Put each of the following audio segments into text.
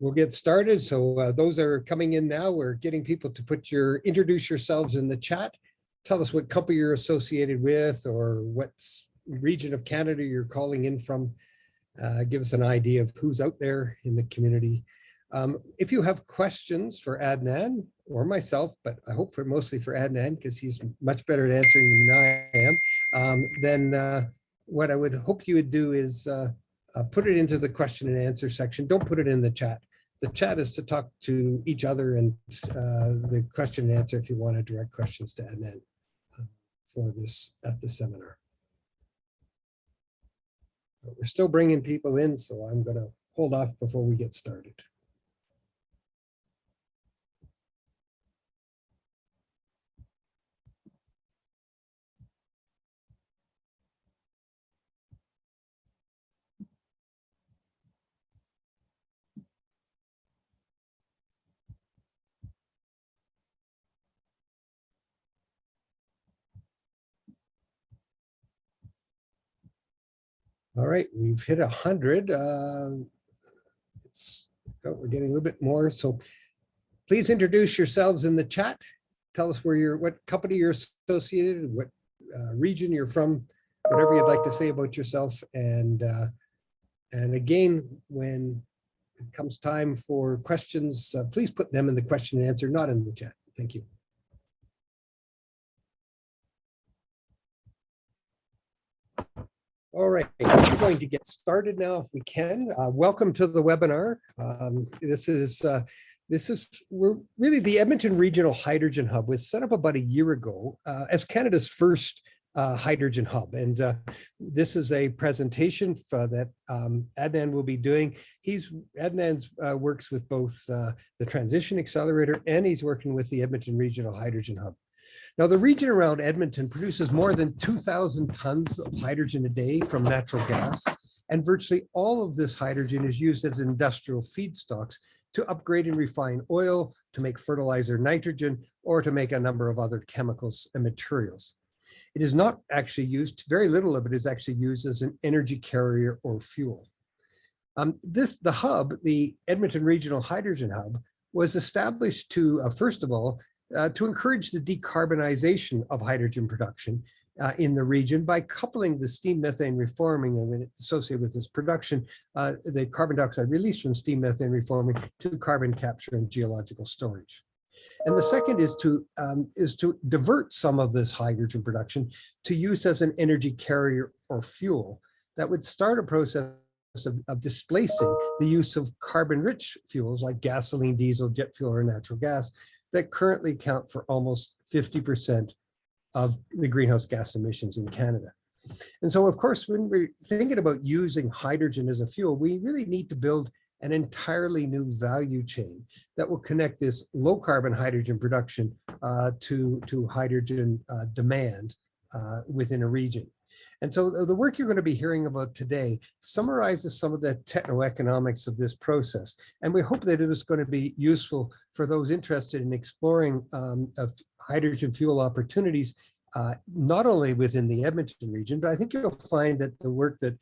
We'll get started. So those are coming in now. We're getting people to introduce yourselves in the chat. Tell us what company you're associated with or what region of Canada you're calling in from. Give us an idea of who's out there in the community. If you have questions for Adnan or myself, but I hope mostly for Adnan because he's much better at answering than I am, then what I would hope you would do is put it into the question and answer section. Don't put it in the chat. The chat is to talk to each other, and the question and answer if you want to direct questions to Adnan for this at the seminar. But we're still bringing people in, so I'm going to hold off before we get started. All right, we've hit 100. We're getting a little bit more. So please introduce yourselves in the chat. Tell us what company you're associated, what region you're from, whatever you'd like to say about yourself. And again, when it comes time for questions, please put them in the question and answer, not in the chat. Thank you. All right, we're going to get started now if we can. Welcome to the webinar. We're really the Edmonton Regional Hydrogen Hub was set up about a year ago as Canada's first hydrogen hub. And this is a presentation that Adnan will be doing. Adnan works with both the Transition Accelerator and he's working with the Edmonton Regional Hydrogen Hub. Now, the region around Edmonton produces more than 2,000 tons of hydrogen a day from natural gas, and virtually all of this hydrogen is used as industrial feedstocks to upgrade and refine oil, to make fertilizer nitrogen, or to make a number of other chemicals and materials. It is not actually used, very little of it is actually used as an energy carrier or fuel. The hub, the Edmonton Regional Hydrogen Hub, was established to, first of all, to encourage the decarbonization of hydrogen production in the region by coupling the steam methane reforming and associated with this production, the carbon dioxide released from steam methane reforming to carbon capture and geological storage. And the second is to divert some of this hydrogen production to use as an energy carrier or fuel that would start a process of displacing the use of carbon-rich fuels like gasoline, diesel, jet fuel, or natural gas that currently account for almost 50% of the greenhouse gas emissions in Canada. And so, of course, when we're thinking about using hydrogen as a fuel, we really need to build an entirely new value chain that will connect this low carbon hydrogen production to hydrogen demand within a region. And so the work you're going to be hearing about today summarizes some of the techno-economics of this process. And we hope that it is going to be useful for those interested in exploring hydrogen fuel opportunities, not only within the Edmonton region, but I think you'll find that the work that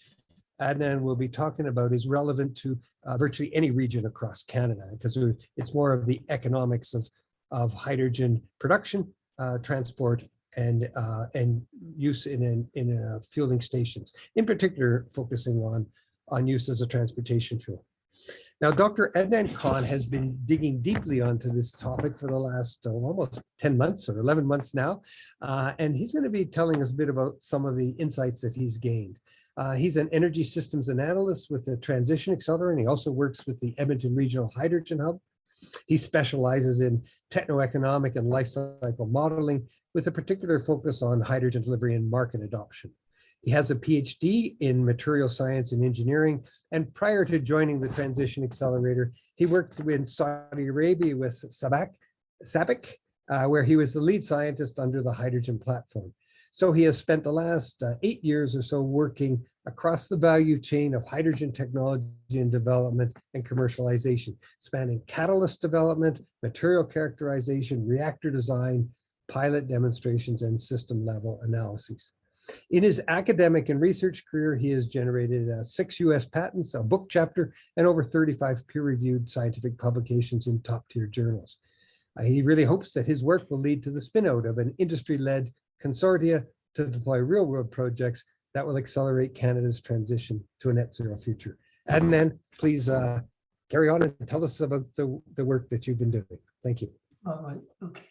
Adnan will be talking about is relevant to virtually any region across Canada, because it's more of the economics of hydrogen production, transport, and use in fueling stations, in particular focusing on use as a transportation fuel. Now, Dr. Adnan Khan has been digging deeply onto this topic for the last almost 10 months or 11 months now, and he's going to be telling us a bit about some of the insights that he's gained. He's an energy systems and analyst with the Transition Accelerator, and he also works with the Edmonton Regional Hydrogen Hub. He specializes in techno-economic and life cycle modeling with a particular focus on hydrogen delivery and market adoption. He has a PhD in material science and engineering, and prior to joining the Transition Accelerator, he worked in Saudi Arabia with SABIC, where he was the lead scientist under the hydrogen platform. So he has spent the last 8 years or so working across the value chain of hydrogen technology and development and commercialization, spanning catalyst development, material characterization, reactor design, pilot demonstrations, and system level analyses. In his academic and research career, he has generated 6 US patents, a book chapter, and over 35 peer-reviewed scientific publications in top-tier journals. He really hopes that his work will lead to the spin-out of an industry-led consortia to deploy real-world projects that will accelerate Canada's transition to a net zero future. Adnan, please carry on and tell us about the work that you've been doing. Thank you. All right, okay.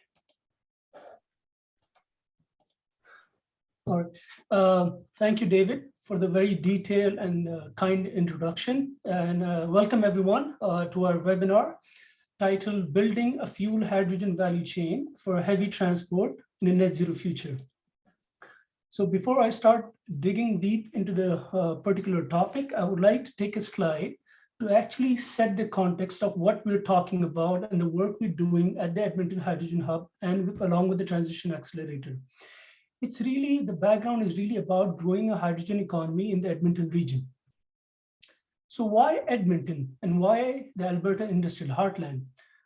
All right, thank you, David, for the very detailed and kind introduction. And welcome everyone to our webinar titled Building a Fuel Hydrogen Value Chain for Heavy Transport in a Net Zero Future. So before I start digging deep into the particular topic, I would like to take a slide to actually set the context of what we're talking about and the work we're doing at the Edmonton Hydrogen Hub and along with the Transition Accelerator. It's really, the background is really about growing a hydrogen economy in the Edmonton region. So why Edmonton and why the Alberta Industrial Heartland?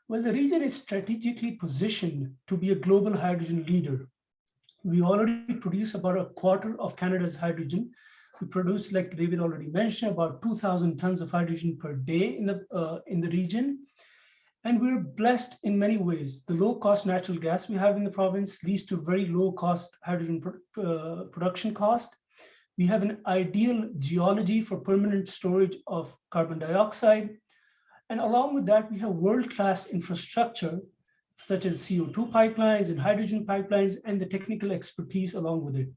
Well, the region is strategically positioned to be a global hydrogen leader. We already produce about a quarter of Canada's hydrogen. We produce, like David already mentioned, about 2,000 tons of hydrogen per day in the region. And we're blessed in many ways. The low-cost natural gas we have in the province leads to very low-cost hydrogen production cost. We have an ideal geology for permanent storage of carbon dioxide. And along with that, we have world-class infrastructure, such as CO2 pipelines and hydrogen pipelines, and the technical expertise along with it.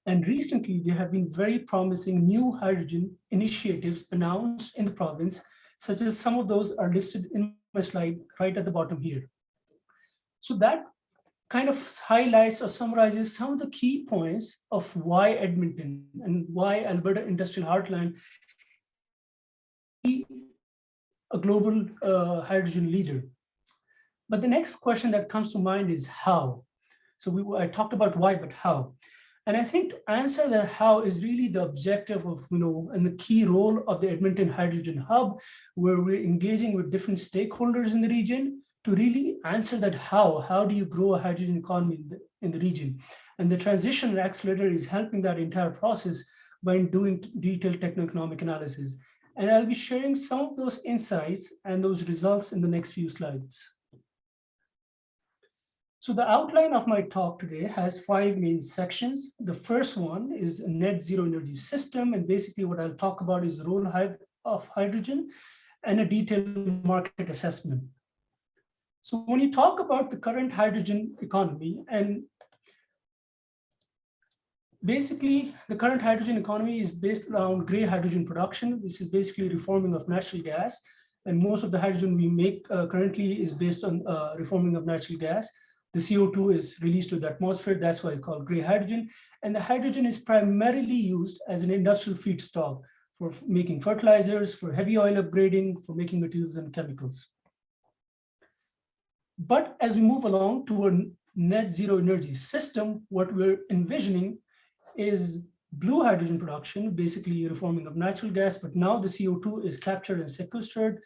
And recently, there have been very promising new hydrogen initiatives announced in the province, such as some of those are listed in my slide right at the bottom here. So that kind of highlights or summarizes some of the key points of why Edmonton and why Alberta Industrial Heartland is a global hydrogen leader. But the next question that comes to mind is how. So I talked about why, but how? And I think to answer that how is really the objective of, and the key role of the Edmonton Hydrogen Hub, where we're engaging with different stakeholders in the region to really answer that how do you grow a hydrogen economy in the region? And the Transition Accelerator is helping that entire process by doing detailed techno-economic analysis. And I'll be sharing some of those insights and those results in the next few slides. So the outline of my talk today has 5 main sections. The first one is a net zero energy system. And basically what I'll talk about is the role of hydrogen and a detailed market assessment. So when you talk about the current hydrogen economy, and basically the current hydrogen economy is based around gray hydrogen production, which is basically reforming of natural gas. And most of the hydrogen we make currently is based on reforming of natural gas. The CO2 is released to the atmosphere. That's why it's called gray hydrogen. And the hydrogen is primarily used as an industrial feedstock for making fertilizers, for heavy oil upgrading, for making materials and chemicals. But as we move along to a net zero energy system, what we're envisioning is blue hydrogen production, basically reforming of natural gas, but now the CO2 is captured and sequestered,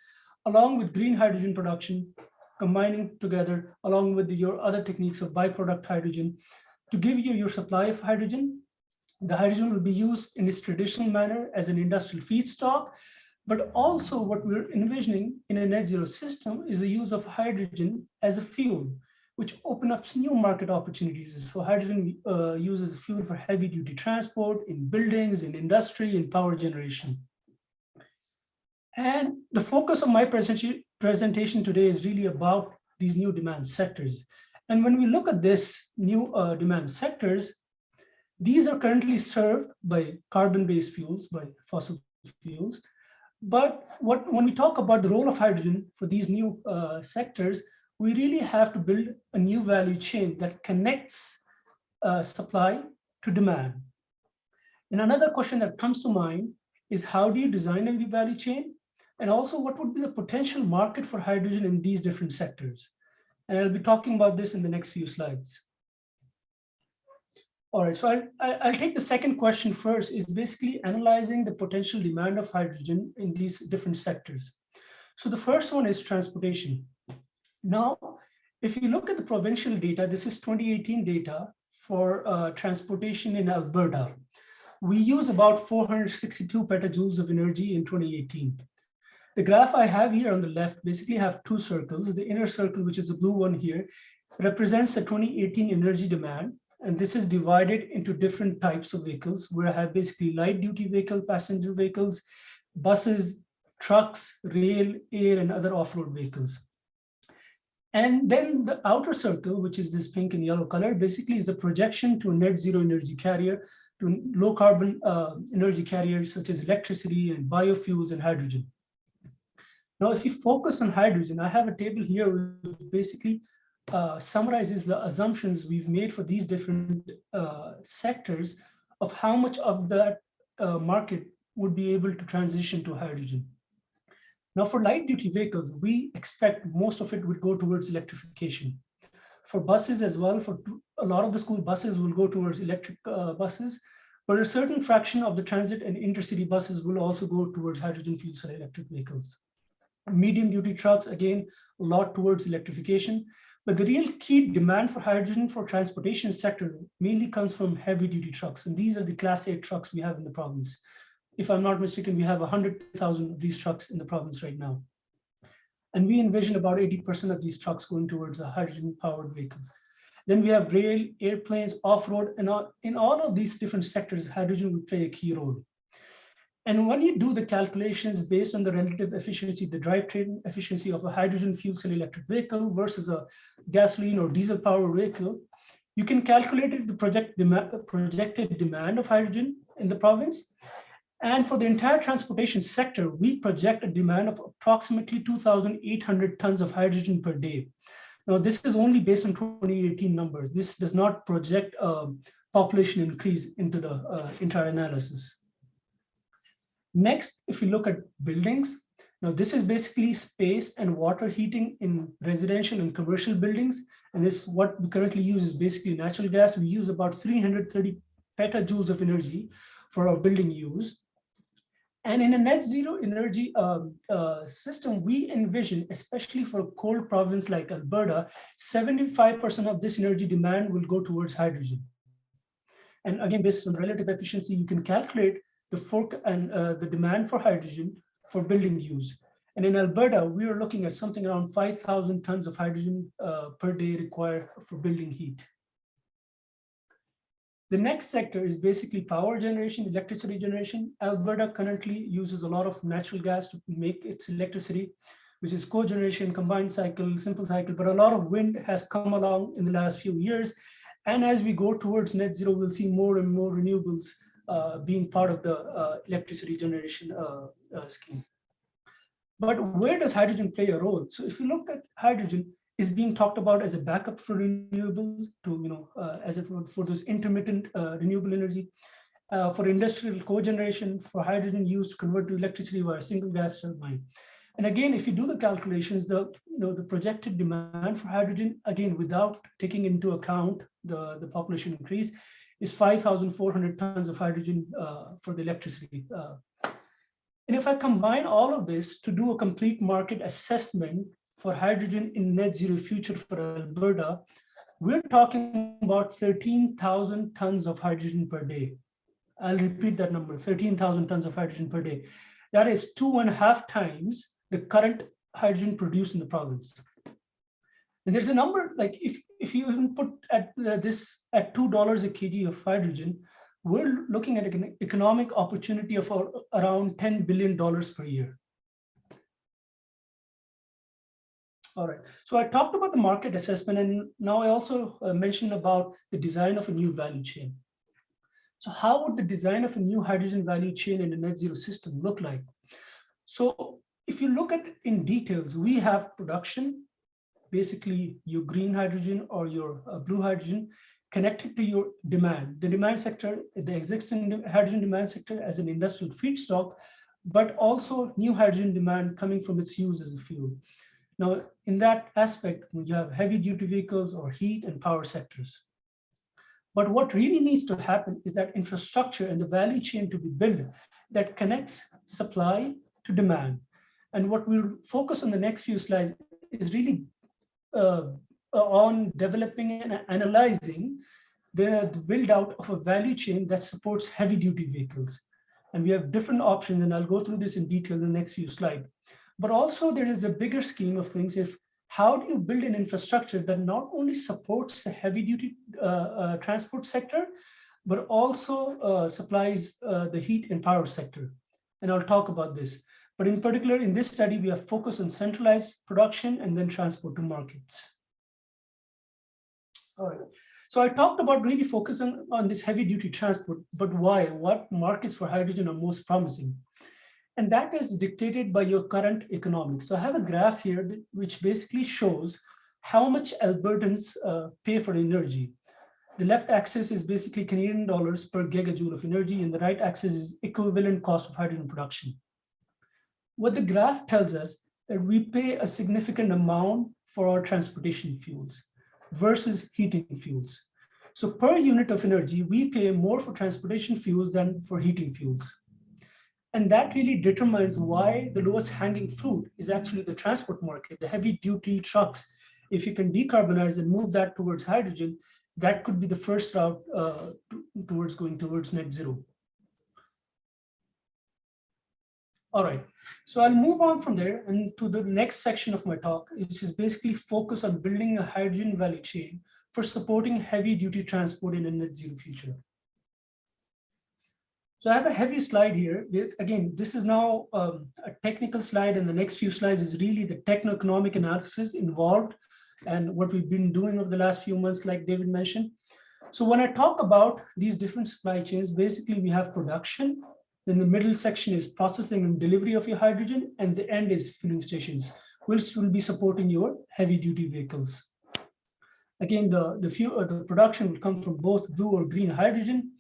along with green hydrogen production, combining together along with your other techniques of byproduct hydrogen to give you your supply of hydrogen. The hydrogen will be used in its traditional manner as an industrial feedstock, but also what we're envisioning in a net zero system is the use of hydrogen as a fuel, which opens up new market opportunities. So hydrogen uses as fuel for heavy duty transport, in buildings, in industry, in power generation. And the focus of my presentation today is really about these new demand sectors. And when we look at this new demand sectors, these are currently served by carbon-based fuels, by fossil fuels. But when we talk about the role of hydrogen for these new sectors, we really have to build a new value chain that connects supply to demand. And another question that comes to mind is how do you design a new value chain? And also what would be the potential market for hydrogen in these different sectors? And I'll be talking about this in the next few slides. All right, so I'll take the second question first, is basically analyzing the potential demand of hydrogen in these different sectors. So the first one is transportation. Now, if you look at the provincial data, this is 2018 data for transportation in Alberta. We use about 462 petajoules of energy in 2018. The graph I have here on the left basically have two circles. The inner circle, which is the blue one here, represents the 2018 energy demand. And this is divided into different types of vehicles, where I have basically light duty vehicle, passenger vehicles, buses, trucks, rail, air, and other off-road vehicles. And then the outer circle, which is this pink and yellow color, basically is a projection to a net zero energy carrier, to low carbon energy carriers such as electricity and biofuels and hydrogen. Now, if you focus on hydrogen, I have a table here which basically summarizes the assumptions we've made for these different sectors of how much of that market would be able to transition to hydrogen. Now, for light duty vehicles, we expect most of it would go towards electrification. For buses as well, for a lot of the school buses will go towards electric buses, but a certain fraction of the transit and intercity buses will also go towards hydrogen fuel cell electric vehicles. Medium duty trucks, again, a lot towards electrification. But the real key demand for hydrogen for transportation sector mainly comes from heavy duty trucks. And these are the Class 8 trucks we have in the province. If I'm not mistaken, we have 100,000 of these trucks in the province right now. And we envision about 80% of these trucks going towards the hydrogen powered vehicles. Then we have rail, airplanes, off-road, and in all of these different sectors, hydrogen will play a key role. And when you do the calculations based on the relative efficiency, the drivetrain efficiency of a hydrogen fuel cell electric vehicle versus a gasoline or diesel powered vehicle, you can calculate the projected demand of hydrogen in the province. And for the entire transportation sector, we project a demand of approximately 2,800 tons of hydrogen per day. Now, this is only based on 2018 numbers. This does not project population increase into the entire analysis. Next, if you look at buildings, now this is basically space and water heating in residential and commercial buildings. And this, what we currently use is basically natural gas. We use about 330 petajoules of energy for our building use. And in a net zero energy system, we envision, especially for a cold province like Alberta, 75% of this energy demand will go towards hydrogen. And again, based on relative efficiency, you can calculate the demand for hydrogen for building use. And in Alberta, we are looking at something around 5,000 tons of hydrogen per day required for building heat. The next sector is basically power generation, electricity generation. Alberta currently uses a lot of natural gas to make its electricity, which is cogeneration, combined cycle, simple cycle, but a lot of wind has come along in the last few years. And as we go towards net zero, we'll see more and more renewables being part of the electricity generation scheme. But where does hydrogen play a role? So if you look at hydrogen, is being talked about as a backup for renewables, for those intermittent renewable energy, for industrial cogeneration, for hydrogen use to convert to electricity via a single gas turbine. And again, if you do the calculations, the projected demand for hydrogen, again, without taking into account the population increase, is 5,400 tons of hydrogen for the electricity. And if I combine all of this to do a complete market assessment for hydrogen in net zero future for Alberta, we're talking about 13,000 tons of hydrogen per day. I'll repeat that number, 13,000 tons of hydrogen per day. That is 2.5 times the current hydrogen produced in the province. And there's a number, like if you even put this at $2 a kg of hydrogen, we're looking at an economic opportunity of around $10 billion per year. All right, so I talked about the market assessment, and now I also mentioned about the design of a new value chain. So how would the design of a new hydrogen value chain in a net zero system look like? So if you look at it in details, we have production, basically your green hydrogen or your blue hydrogen connected to your demand. The demand sector, the existing hydrogen demand sector as an industrial feedstock, but also new hydrogen demand coming from its use as a fuel. Now, in that aspect, you have heavy duty vehicles or heat and power sectors. But what really needs to happen is that infrastructure and the value chain to be built that connects supply to demand. And what we'll focus on the next few slides is really on developing and analyzing they are the build out of a value chain that supports heavy duty vehicles. And we have different options, and I'll go through this in detail in the next few slides. But also there is a bigger scheme of things. How do you build an infrastructure that not only supports the heavy duty transport sector, but also supplies the heat and power sector? And I'll talk about this. But in particular, in this study, we have focused on centralized production and then transport to markets. All right. So I talked about really focusing on this heavy duty transport, but why? What markets for hydrogen are most promising? And that is dictated by your current economics. So I have a graph here which basically shows how much Albertans pay for energy. The left axis is basically Canadian dollars per gigajoule of energy, and the right axis is equivalent cost of hydrogen production. What the graph tells us that we pay a significant amount for our transportation fuels versus heating fuels. So per unit of energy, we pay more for transportation fuels than for heating fuels. And that really determines why the lowest hanging fruit is actually the transport market, the heavy duty trucks. If you can decarbonize and move that towards hydrogen, that could be the first route towards going towards net zero. All right, so I'll move on from there and to the next section of my talk, which is basically focus on building a hydrogen value chain for supporting heavy duty transport in a net zero future. So I have a heavy slide here. Again, this is now a technical slide, and the next few slides is really the techno-economic analysis involved and what we've been doing over the last few months, like David mentioned. So when I talk about these different supply chains, basically we have production, then the middle section is processing and delivery of your hydrogen, and the end is filling stations, which will be supporting your heavy duty vehicles. Again, the production will come from both blue or green hydrogen,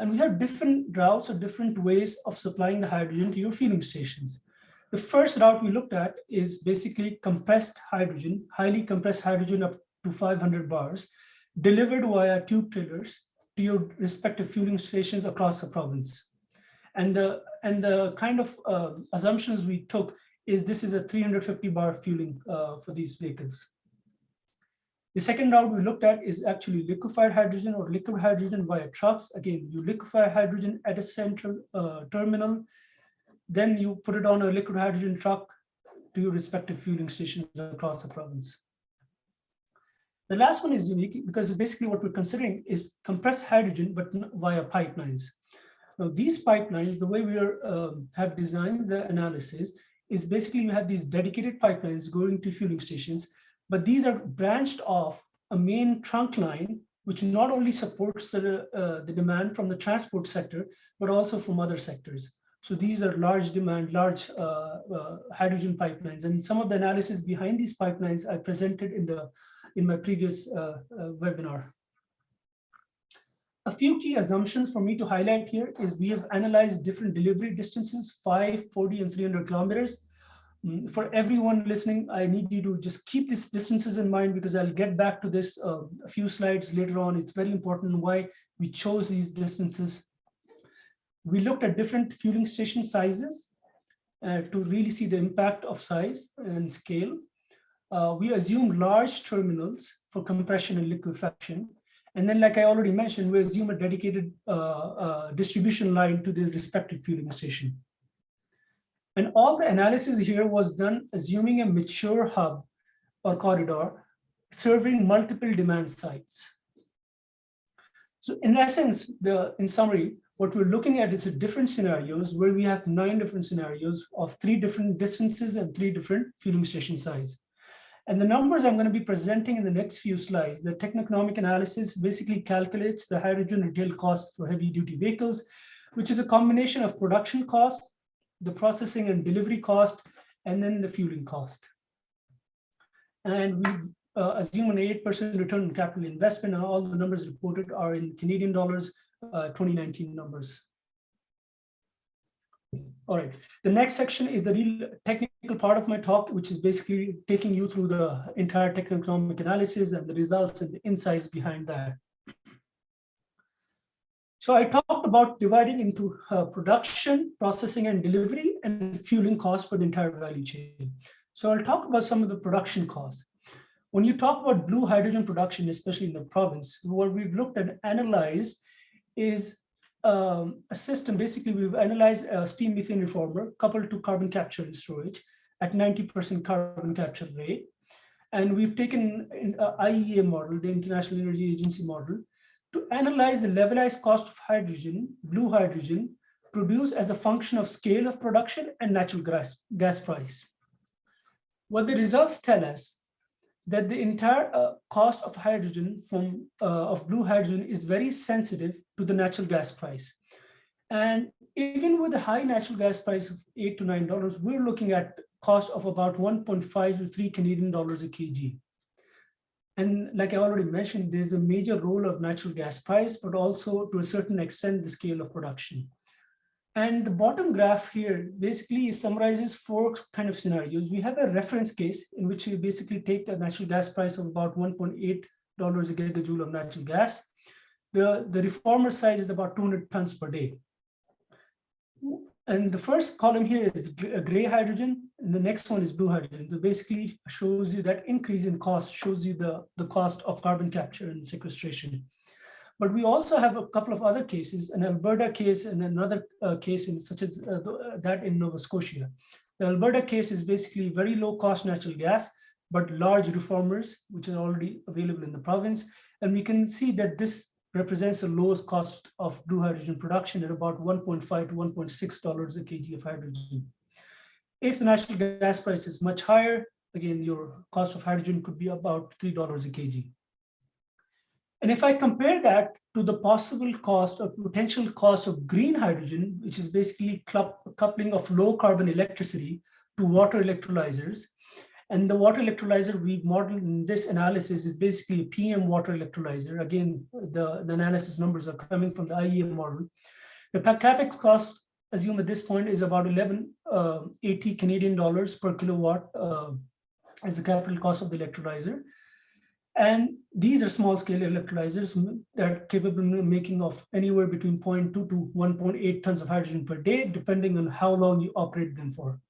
and we have different routes or different ways of supplying the hydrogen to your filling stations. The first route we looked at is basically compressed hydrogen, highly compressed hydrogen up to 500 bars, delivered via tube trailers to your respective fueling stations across the province. And the kind of assumptions we took is this is a 350 bar fueling for these vehicles. The second route we looked at is actually liquefied hydrogen or liquid hydrogen via trucks. Again, you liquefy hydrogen at a central terminal, then you put it on a liquid hydrogen truck to your respective fueling stations across the province. The last one is unique because it's basically what we're considering is compressed hydrogen, but via pipelines. Now, these pipelines, the way we have designed the analysis is basically you have these dedicated pipelines going to fueling stations, but these are branched off a main trunk line, which not only supports the demand from the transport sector, but also from other sectors. So these are large demand, large hydrogen pipelines. And some of the analysis behind these pipelines I presented in my previous webinar. A few key assumptions for me to highlight here is we have analyzed different delivery distances, 5, 40, and 300 kilometers. For everyone listening, I need you to just keep these distances in mind because I'll get back to this a few slides later on. It's very important why we chose these distances. We looked at different fueling station sizes to really see the impact of size and scale. We assume large terminals for compression and liquefaction. And then, like I already mentioned, we assume a dedicated distribution line to the respective fueling station. And all the analysis here was done assuming a mature hub or corridor serving multiple demand sites. So in essence, in summary, what we're looking at is different scenarios where we have 9 different scenarios of 3 different distances and 3 different fueling station size. And the numbers I'm going to be presenting in the next few slides, the techno-economic analysis basically calculates the hydrogen retail cost for heavy duty vehicles, which is a combination of production cost, the processing and delivery cost, and then the fueling cost. And we assume an 8% return on capital investment, and all the numbers reported are in Canadian dollars, 2019 numbers. All right, the next section is the real technical part of my talk, which is basically taking you through the entire techno-economic analysis and the results and the insights behind that. So I talked about dividing into production, processing and delivery, and fueling costs for the entire value chain. So I'll talk about some of the production costs. When you talk about blue hydrogen production, especially in the province, what we've looked and analyzed is a system. Basically, we've analyzed a steam methane reformer coupled to carbon capture and storage at 90% carbon capture rate. And we've taken an IEA model, the International Energy Agency model, to analyze the levelized cost of hydrogen, blue hydrogen, produced as a function of scale of production and natural gas price. What the results tell us that the entire cost of hydrogen of blue hydrogen is very sensitive to the natural gas price. And even with a high natural gas price of $8 to $9, we're looking at cost of about 1.5 to 3 Canadian dollars a kg. And like I already mentioned, there's a major role of natural gas price, but also to a certain extent, the scale of production. And the bottom graph here basically summarizes 4 kind of scenarios. We have a reference case in which we basically take a natural gas price of about $1.8 a gigajoule of natural gas. The reformer size is about 200 tons per day. And the first column here is gray hydrogen, and the next one is blue hydrogen. It basically shows you that increase in cost, shows you the cost of carbon capture and sequestration. But we also have a couple of other cases, an Alberta case and another case such as that in Nova Scotia. The Alberta case is basically very low cost natural gas, but large reformers, which are already available in the province. And we can see that this represents the lowest cost of blue hydrogen production at about $1.5 to $1.6 a kg of hydrogen. If the natural gas price is much higher, again, your cost of hydrogen could be about $3 a kg. And if I compare that to the possible cost or potential cost of green hydrogen, which is basically coupling of low carbon electricity to water electrolyzers, and the water electrolyzer we've modeled in this analysis is basically a PM water electrolyzer. Again, the analysis numbers are coming from the IEA model. The capex cost, assume at this point, is about 1180 Canadian dollars per kilowatt as the capital cost of the electrolyzer. And these are small scale electrolyzers that are capable of making of anywhere between 0.2 to 1.8 tons of hydrogen per day, depending on how long you operate them for.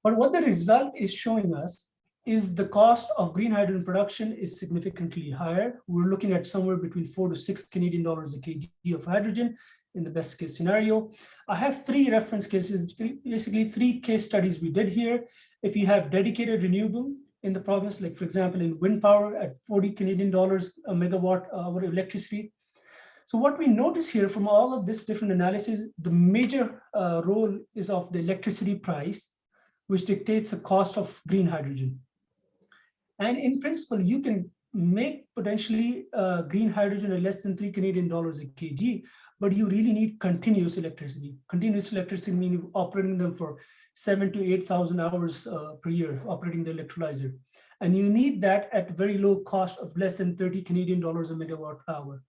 But what the result is showing us is the cost of green hydrogen production is significantly higher. We're looking at somewhere between 4 to 6 Canadian dollars a kg of hydrogen in the best case scenario. I have 3 reference cases, basically 3 case studies we did here. If you have dedicated renewable in the province, like for example, in wind power at 40 Canadian dollars a megawatt hour electricity. So what we notice here from all of this different analysis, the major role is of the electricity price, which dictates the cost of green hydrogen. And in principle, you can make potentially green hydrogen at less than 3 Canadian dollars a kg, but you really need continuous electricity. Continuous electricity meaning operating them for 7,000 to 8,000 hours per year, operating the electrolyzer. And you need that at very low cost of less than 30 Canadian dollars a megawatt hour.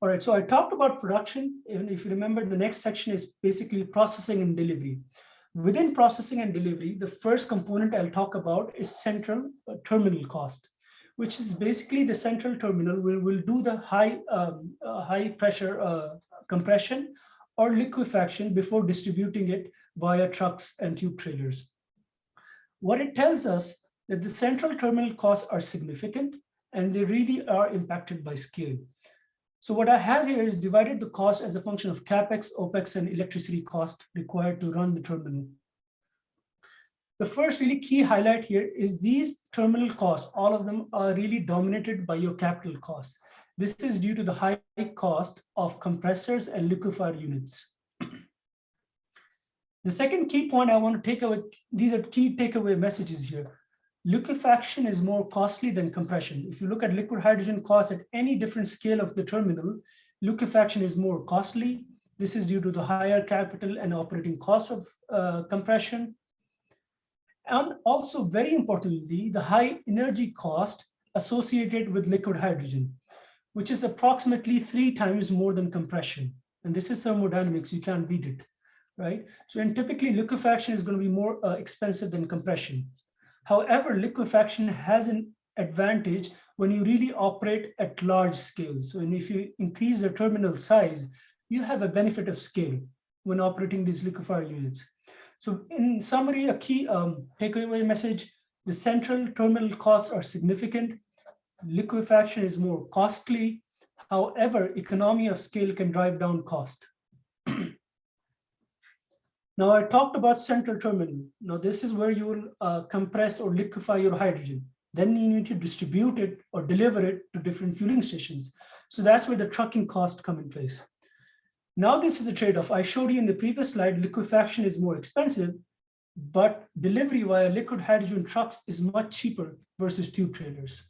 All right, so I talked about production. And if you remember, the next section is basically processing and delivery. Within processing and delivery, the first component I'll talk about is central terminal cost, which is basically the central terminal will do the high pressure compression or liquefaction before distributing it via trucks and tube trailers. What it tells us that the central terminal costs are significant and they really are impacted by scale. So what I have here is divided the cost as a function of capex, opex, and electricity cost required to run the terminal. The first really key highlight here is these terminal costs, all of them are really dominated by your capital costs. This is due to the high cost of compressors and liquefier units. The second key point I want to take away, these are key takeaway messages here. Liquefaction is more costly than compression. If you look at liquid hydrogen costs at any different scale of the terminal, liquefaction is more costly. This is due to the higher capital and operating cost of compression. And also very importantly, the high energy cost associated with liquid hydrogen, which is approximately 3 times more than compression. And this is thermodynamics, you can't beat it, right? So and typically liquefaction is going to be more expensive than compression. However, liquefaction has an advantage when you really operate at large scales. So if you increase the terminal size, you have a benefit of scale when operating these liquefier units. So in summary, a key takeaway message, The central terminal costs are significant. Liquefaction is more costly. However, economy of scale can drive down cost. Now, I talked about central terminal. Now, this is where you will compress or liquefy your hydrogen. Then you need to distribute it or deliver it to different fueling stations. So that's where the trucking costs come in place. Now, this is a trade-off. I showed you in the previous slide, liquefaction is more expensive, but delivery via liquid hydrogen trucks is much cheaper versus tube trailers.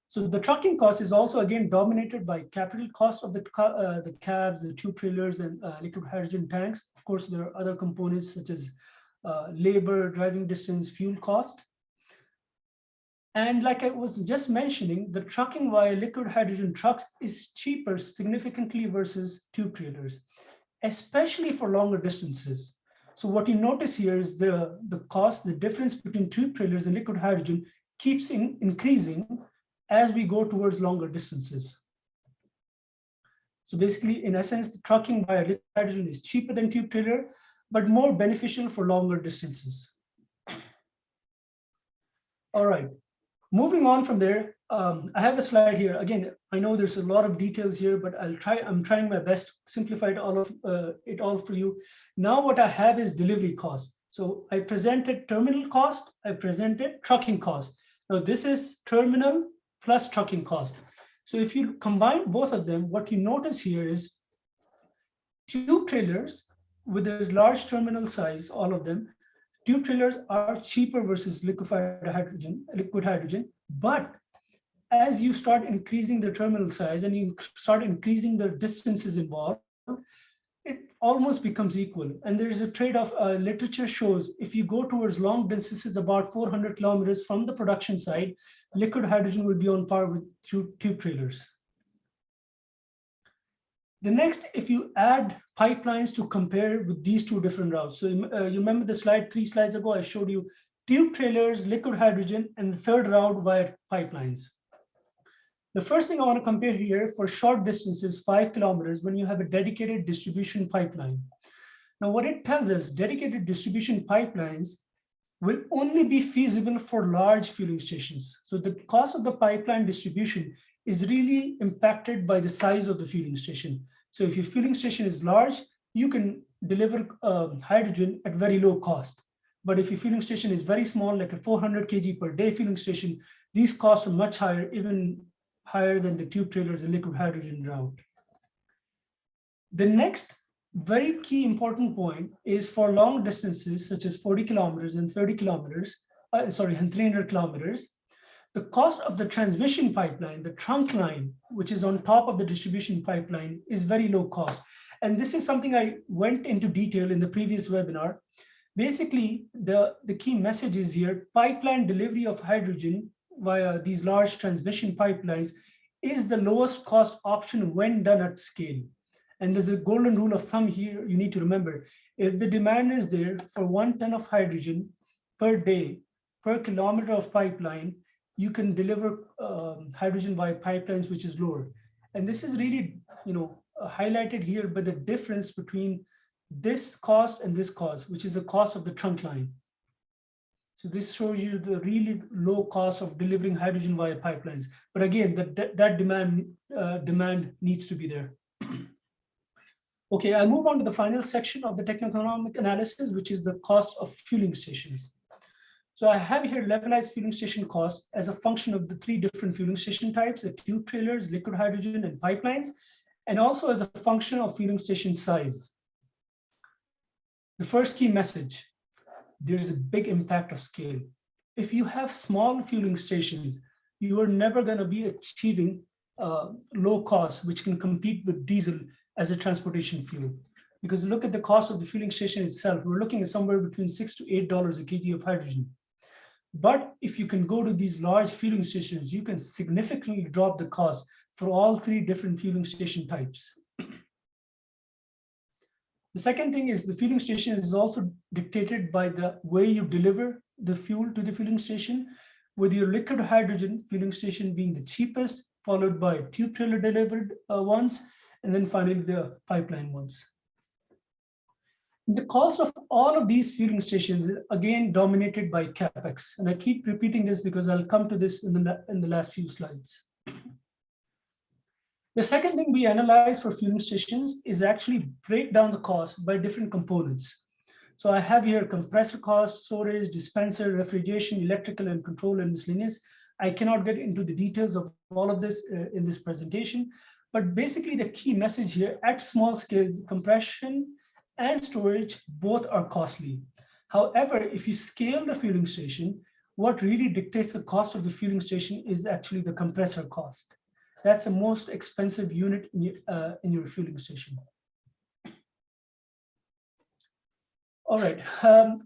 So the trucking cost is also again dominated by capital cost of the cabs, the tube trailers, and liquid hydrogen tanks. Of course, there are other components such as labor, driving distance, fuel cost. And like I was just mentioning, the trucking via liquid hydrogen trucks is cheaper significantly versus tube trailers, especially for longer distances. So what you notice here is the cost, the difference between tube trailers and liquid hydrogen keeps increasing as we go towards longer distances. So basically, in essence, the trucking via liquid hydrogen is cheaper than tube trailer, but more beneficial for longer distances. All right, moving on from there, I have a slide here. Again, I know there's a lot of details here, but I'm trying my best to simplify it all for you. Now what I have is delivery cost. So I presented terminal cost, I presented trucking cost. Now this is terminal plus trucking cost. So if you combine both of them, what you notice here is tube trailers with a large terminal size, all of them, tube trailers are cheaper versus liquid hydrogen, but as you start increasing the terminal size and you start increasing the distances involved, it almost becomes equal. And there is a trade-off. Literature shows if you go towards long distances, about 400 kilometers from the production site, liquid hydrogen will be on par with tube trailers. The next, if you add pipelines to compare with these two different routes. So you remember the slide, 3 slides ago, I showed you tube trailers, liquid hydrogen, and the third route via pipelines. The first thing I want to compare here for short distances, 5 kilometers, when you have a dedicated distribution pipeline. Now, what it tells us, dedicated distribution pipelines will only be feasible for large fueling stations. So the cost of the pipeline distribution is really impacted by the size of the fueling station. So if your fueling station is large, you can deliver hydrogen at very low cost. But if your fueling station is very small, like a 400 kg per day fueling station, these costs are much higher, even higher than the tube trailers and liquid hydrogen route. The next very key important point is for long distances, such as 40 kilometers and 30 kilometers, and 300 kilometers, the cost of the transmission pipeline, the trunk line, which is on top of the distribution pipeline, is very low cost. And this is something I went into detail in the previous webinar. Basically, the key message is here, pipeline delivery of hydrogen via these large transmission pipelines is the lowest cost option when done at scale. And there's a golden rule of thumb here you need to remember. If the demand is there for 1 ton of hydrogen per day, per kilometer of pipeline, you can deliver hydrogen via pipelines, which is lower. And this is really, highlighted here by the difference between this cost and this cost, which is the cost of the trunk line. So this shows you the really low cost of delivering hydrogen via pipelines. But again, that demand needs to be there. Okay, I'll move on to the final section of the Techo-economic analysis, which is the cost of fueling stations. So I have here levelized fueling station cost as a function of the 3 different fueling station types, the tube trailers, liquid hydrogen, and pipelines, and also as a function of fueling station size. The first key message, there is a big impact of scale. If you have small fueling stations, you are never going to be achieving low cost, which can compete with diesel as a transportation fuel. Because look at the cost of the fueling station itself. We're looking at somewhere between $6 to $8 a kg of hydrogen. But if you can go to these large fueling stations, you can significantly drop the cost for all 3 different fueling station types. The second thing is the fueling station is also dictated by the way you deliver the fuel to the fueling station, with your liquid hydrogen fueling station being the cheapest, followed by tube trailer delivered ones, and then finally the pipeline ones. The cost of all of these fueling stations is again dominated by CapEx. And I keep repeating this because I'll come to this in the last few slides. The second thing we analyze for fueling stations is actually break down the cost by different components. So I have here compressor cost, storage, dispenser, refrigeration, electrical and control, and miscellaneous. I cannot get into the details of all of this in this presentation, but basically the key message here at small scales, compression and storage both are costly. However, if you scale the fueling station, what really dictates the cost of the fueling station is actually the compressor cost. That's the most expensive unit in your fueling station. All right,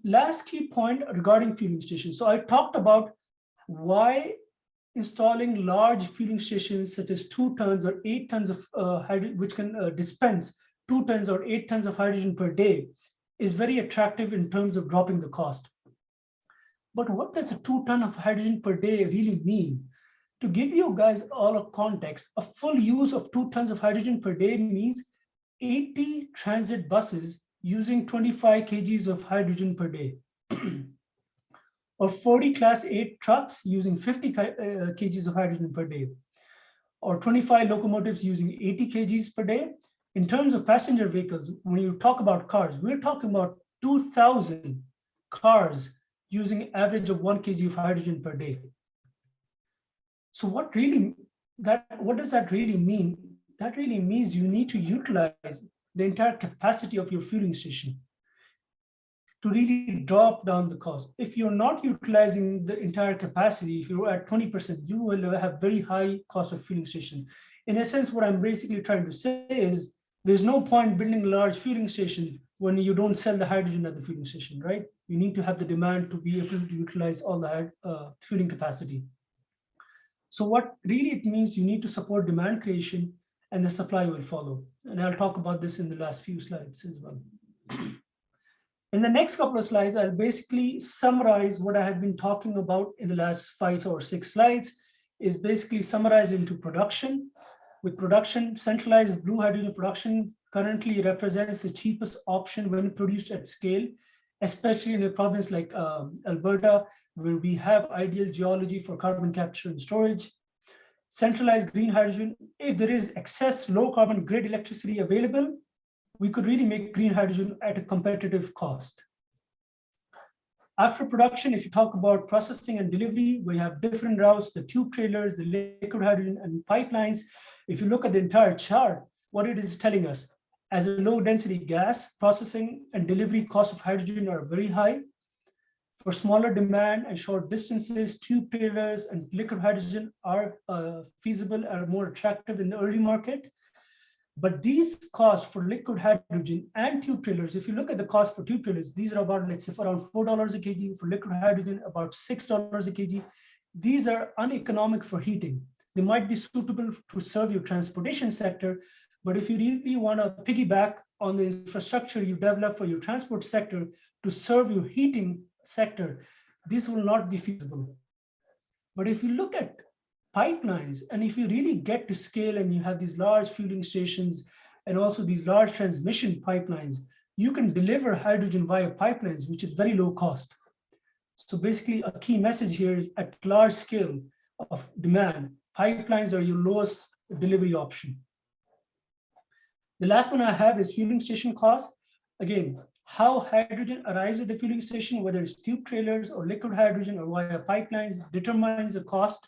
last key point regarding fueling stations. So I talked about why installing large fueling stations such as 2 tons or 8 tons of hydrogen, which can dispense 2 tons or 8 tons of hydrogen per day, is very attractive in terms of dropping the cost. But what does a 2 ton of hydrogen per day really mean? To give you guys all a context, a full use of 2 tons of hydrogen per day means 80 transit buses using 25 kgs of hydrogen per day, or 40 class 8 trucks using 50 kgs of hydrogen per day, or 25 locomotives using 80 kgs per day. In terms of passenger vehicles, when you talk about cars, we're talking about 2,000 cars using average of 1 kg of hydrogen per day. So what does that really mean? That really means you need to utilize the entire capacity of your fueling station to really drop down the cost. If you're not utilizing the entire capacity, if you're at 20%, you will have very high cost of fueling station. In a sense, what I'm basically trying to say is there's no point building a large fueling station when you don't sell the hydrogen at the fueling station, right? You need to have the demand to be able to utilize all the fueling capacity. So what really it means, you need to support demand creation and the supply will follow. And I'll talk about this in the last few slides as well. In the next couple of slides, I'll basically summarize what I have been talking about in the last 5 or 6 slides, is basically summarized into production. With production, centralized blue hydrogen production currently represents the cheapest option when produced at scale, especially in a province like Alberta, where we have ideal geology for carbon capture and storage. Centralized green hydrogen, if there is excess low carbon grid electricity available, we could really make green hydrogen at a competitive cost. After production, if you talk about processing and delivery, we have different routes, the tube trailers, the liquid hydrogen and pipelines. If you look at the entire chart, what it is telling us, as a low density gas, processing and delivery cost of hydrogen are very high. For smaller demand and short distances, tube trailers and liquid hydrogen are feasible, are more attractive in the early market. But these costs for liquid hydrogen and tube trailers, if you look at the cost for tube trailers, these are about, let's say, around $4 a kg, for liquid hydrogen, about $6 a kg. These are uneconomic for heating. They might be suitable to serve your transportation sector, but if you really want to piggyback on the infrastructure you develop for your transport sector to serve your heating sector, this will not be feasible. But if you look at pipelines, and if you really get to scale and you have these large fueling stations and also these large transmission pipelines, you can deliver hydrogen via pipelines, which is very low cost. So basically a key message here is at large scale of demand, pipelines are your lowest delivery option. The last one I have is fueling station cost. Again, how hydrogen arrives at the fueling station, whether it's tube trailers or liquid hydrogen or via pipelines, determines the cost.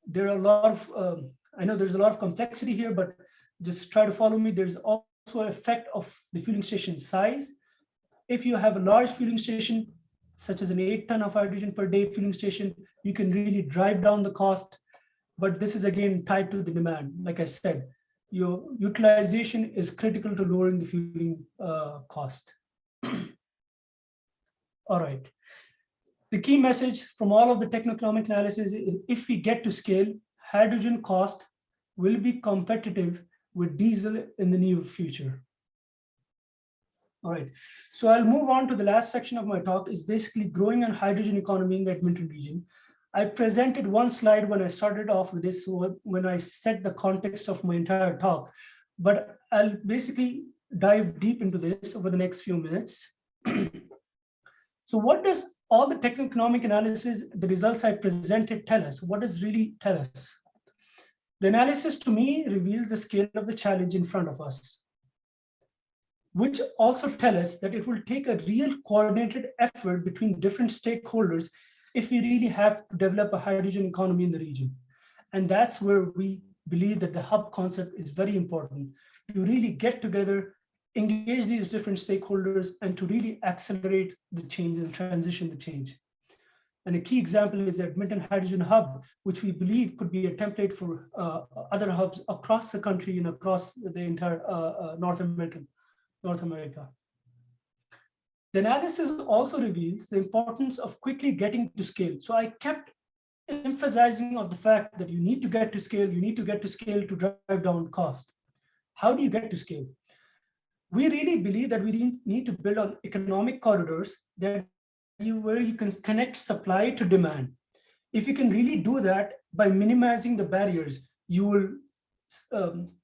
There are a lot of, I know there's a lot of complexity here, but just try to follow me. There's also an effect of the fueling station size. If you have a large fueling station, such as an 8 ton of hydrogen per day fueling station, you can really drive down the cost. But this is again tied to the demand. Like I said, your utilization is critical to lowering the fueling cost. All right. The key message from all of the techno-economic analysis is if we get to scale, hydrogen cost will be competitive with diesel in the near future. All right, so I'll move on to the last section of my talk, is basically growing a hydrogen economy in the Edmonton region. I presented one slide when I started off with this, when I set the context of my entire talk, but I'll basically dive deep into this over the next few minutes. So what does all the techno-economic analysis, the results I presented tell us? What does really tell us? The analysis to me reveals the scale of the challenge in front of us, which also tell us that it will take a real coordinated effort between different stakeholders if we really have to develop a hydrogen economy in the region. And that's where we believe that the hub concept is very important, to really get together, engage these different stakeholders, and to really accelerate the change and transition the change. And a key example is the Edmonton Hydrogen HUB, which we believe could be a template for other hubs across the country and across the entire North America. The analysis also reveals the importance of quickly getting to scale. So I kept emphasizing of the fact that you need to get to scale, to drive down cost. How do you get to scale? We really believe that we need to build on economic corridors where you can connect supply to demand. If you can really do that by minimizing the barriers, you will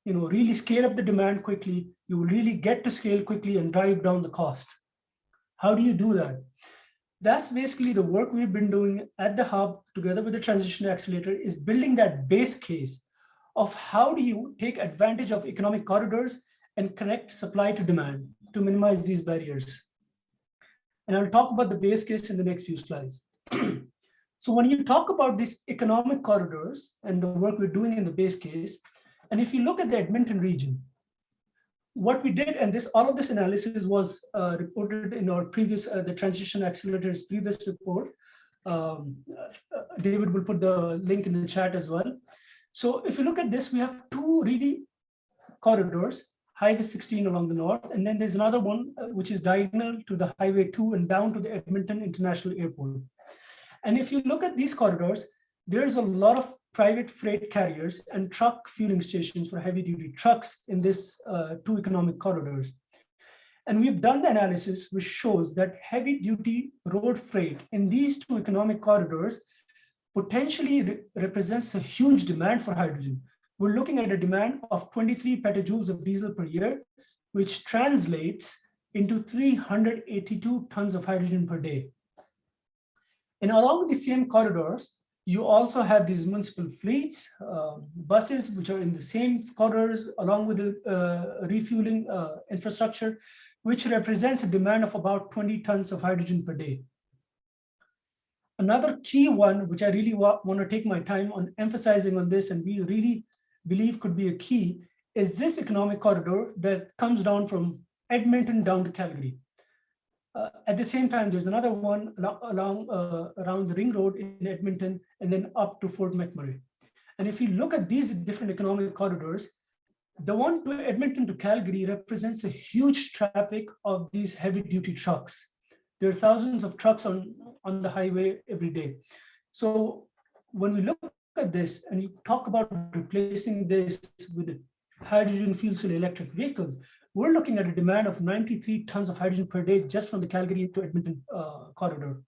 really scale up the demand quickly. You will really get to scale quickly and drive down the cost. How do you do that? That's basically the work we've been doing at the hub together with the Transition Accelerator, is building that base case of how do you take advantage of economic corridors and connect supply to demand to minimize these barriers. And I'll talk about the base case in the next few slides. So when you talk about these economic corridors and the work we're doing in the base case, and if you look at the Edmonton region, what we did, and all of this analysis was reported in our previous, the Transition Accelerator's previous report. David will put the link in the chat as well. So if you look at this, we have two really corridors, Highway 16 along the north, and then there's another one which is diagonal to the Highway 2 and down to the Edmonton International Airport. And if you look at these corridors, there's a lot of private freight carriers and truck fueling stations for heavy duty trucks in this two economic corridors. And we've done the analysis which shows that heavy duty road freight in these two economic corridors potentially represents a huge demand for hydrogen. We're looking at a demand of 23 petajoules of diesel per year, which translates into 382 tons of hydrogen per day. And along the same corridors, you also have these municipal fleets, buses, which are in the same corridors, along with the refueling infrastructure, which represents a demand of about 20 tons of hydrogen per day. Another key one, which I really want to take my time on emphasizing on this, and we really believe could be a key, is this economic corridor that comes down from Edmonton down to Calgary. At the same time, there's another one around the ring road in Edmonton and then up to Fort McMurray. And if you look at these different economic corridors, the one to Edmonton to Calgary represents a huge traffic of these heavy duty trucks. There are thousands of trucks on the highway every day. So when we look at this and you talk about replacing this with hydrogen fuel cell electric vehicles, we're looking at a demand of 93 tons of hydrogen per day just from the Calgary to Edmonton corridor.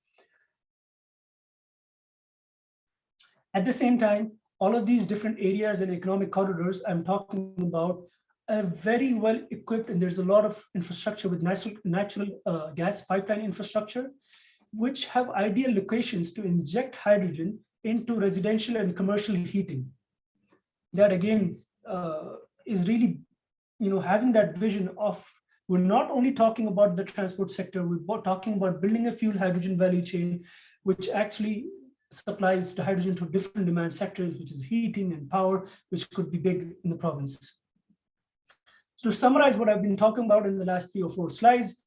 At the same time, all of these different areas and economic corridors I'm talking about are very well equipped, and there's a lot of infrastructure with natural gas pipeline infrastructure, which have ideal locations to inject hydrogen into residential and commercial heating. That again is really, having that vision of, we're not only talking about the transport sector, we're talking about building a fuel hydrogen value chain, which actually supplies the hydrogen to different demand sectors, which is heating and power, which could be big in the province. So to summarize what I've been talking about in the last 3 or 4 slides,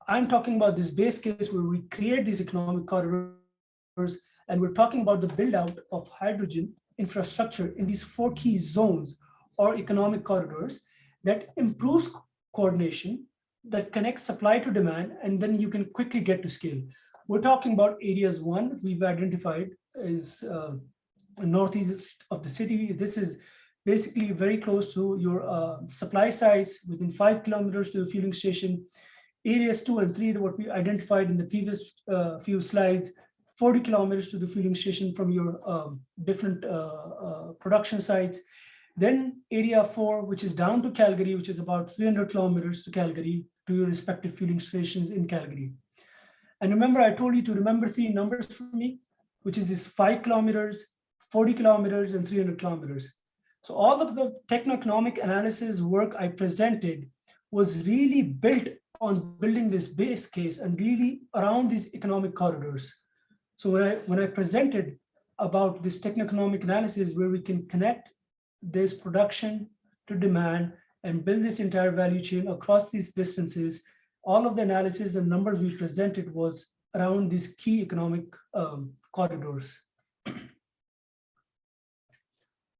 I'm talking about this base case where we create these economic corridors, and we're talking about the build out of hydrogen infrastructure in these 4 key zones or economic corridors that improves coordination, that connects supply to demand, and then you can quickly get to scale. We're talking about areas 1 we've identified is northeast of the city. This is basically very close to your supply sites, within 5 kilometers to the fueling station. Areas 2 and 3, what we identified in the previous few slides, 40 kilometers to the fueling station from your different production sites. Then area 4, which is down to Calgary, which is about 300 kilometers to Calgary, to your respective fueling stations in Calgary. And remember, I told you to remember 3 numbers for me, which is this 5 kilometers, 40 kilometers, and 300 kilometers. So all of the techno-economic analysis work I presented was really built on building this base case and really around these economic corridors. So when I presented about this techno-economic analysis where we can connect this production to demand and build this entire value chain across these distances, all of the analysis and numbers we presented was around these key economic corridors.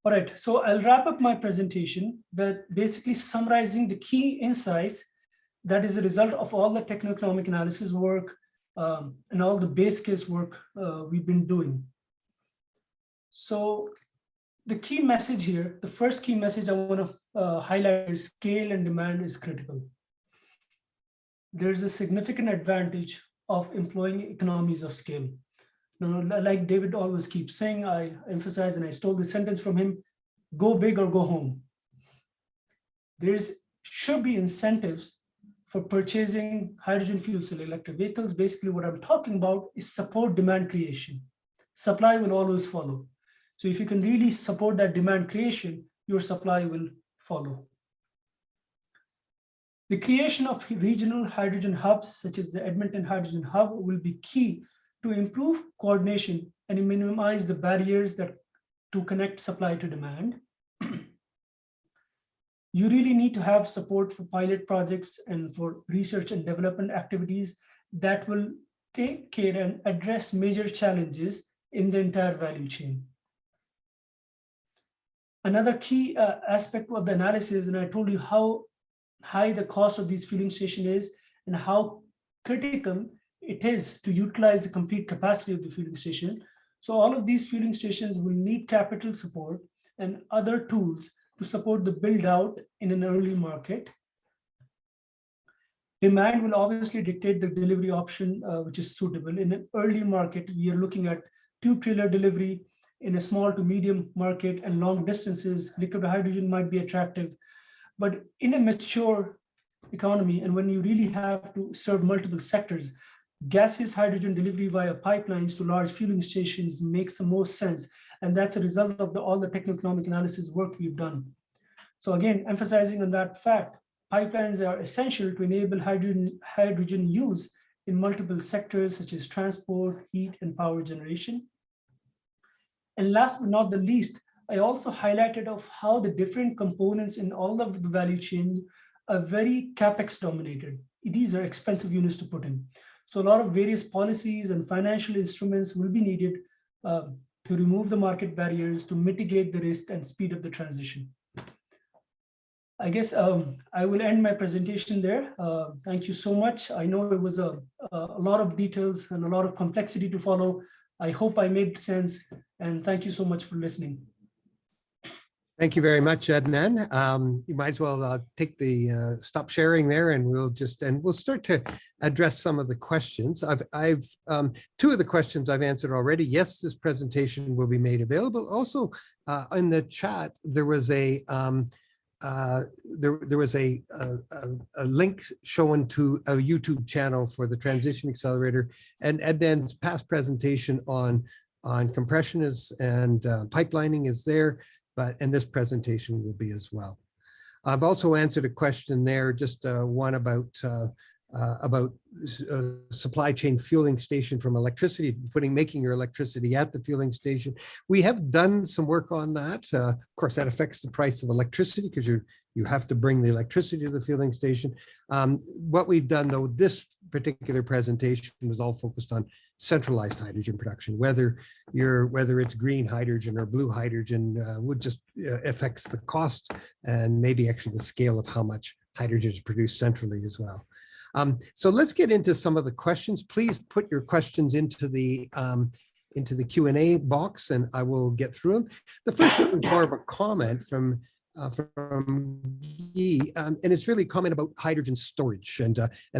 All right, so I'll wrap up my presentation by basically summarizing the key insights that is a result of all the techno-economic analysis work and all the base case work we've been doing. So the key message here, the first key message I want to highlight is scale and demand is critical. There's a significant advantage of employing economies of scale. Now, like David always keeps saying, I emphasize, and I stole this sentence from him, go big or go home. There should be incentives for purchasing hydrogen fuel cell electric vehicles. Basically, what I'm talking about is support demand creation. Supply will always follow. So if you can really support that demand creation, your supply will follow. The creation of regional hydrogen hubs, such as the Edmonton Hydrogen Hub, will be key to improve coordination and minimize the barriers that to connect supply to demand. You really need to have support for pilot projects and for research and development activities that will take care and address major challenges in the entire value chain. Another key aspect of the analysis, and I told you how high the cost of these fueling station is and how critical it is to utilize the complete capacity of the fueling station. So all of these fueling stations will need capital support and other tools to support the build out in an early market. Demand will obviously dictate the delivery option, which is suitable. In an early market, we are looking at tube trailer delivery. In a small to medium market and long distances, liquid hydrogen might be attractive. But in a mature economy, and when you really have to serve multiple sectors, gaseous hydrogen delivery via pipelines to large fueling stations makes the most sense. And that's a result of all the techno-economic analysis work we've done. So again, emphasizing on that fact, pipelines are essential to enable hydrogen use in multiple sectors such as transport, heat, and power generation. And last but not the least, I also highlighted of how the different components in all of the value chain are very CapEx dominated. These are expensive units to put in. So a lot of various policies and financial instruments will be needed to remove the market barriers, to mitigate the risk and speed up the transition. I guess I will end my presentation there. Thank you so much. I know it was a lot of details and a lot of complexity to follow. I hope I made sense, and thank you so much for listening. Thank you very much, Adnan. You might as well take the stop sharing there, and we'll start to address some of the questions. I've two of the questions I've answered already. Yes, this presentation will be made available. Also, in the chat, there was a link shown to a YouTube channel for the Transition Accelerator, and Adnan's past presentation on compression and pipelining is there. And this presentation will be as well. I've also answered a question there, just one about supply chain fueling station from electricity, making your electricity at the fueling station. We have done some work on that. Of course, that affects the price of electricity because you have to bring the electricity to the fueling station. What we've done, though, this particular presentation was all focused on centralized hydrogen production, whether it's green hydrogen or blue hydrogen, would just affects the cost and maybe actually the scale of how much hydrogen is produced centrally as well. So let's get into some of the questions. Please put your questions into the Q&A box, and I will get through them. The first one is more of a comment from Guy, and it's really a comment about hydrogen storage and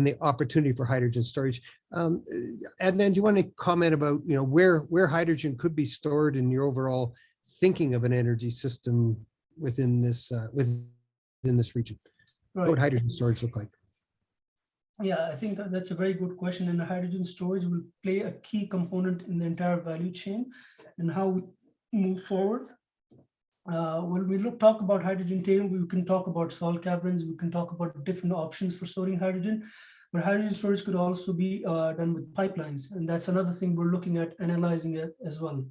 the opportunity for hydrogen storage. Adnan, do you want to comment about where hydrogen could be stored in your overall thinking of an energy system within this region? What would Right. hydrogen storage look like? Yeah, I think that's a very good question. And hydrogen storage will play a key component in the entire value chain and how we move forward. When we talk about hydrogen tail, we can talk about salt caverns, we can talk about different options for storing hydrogen, but hydrogen storage could also be done with pipelines. And that's another thing we're looking at analyzing it as well.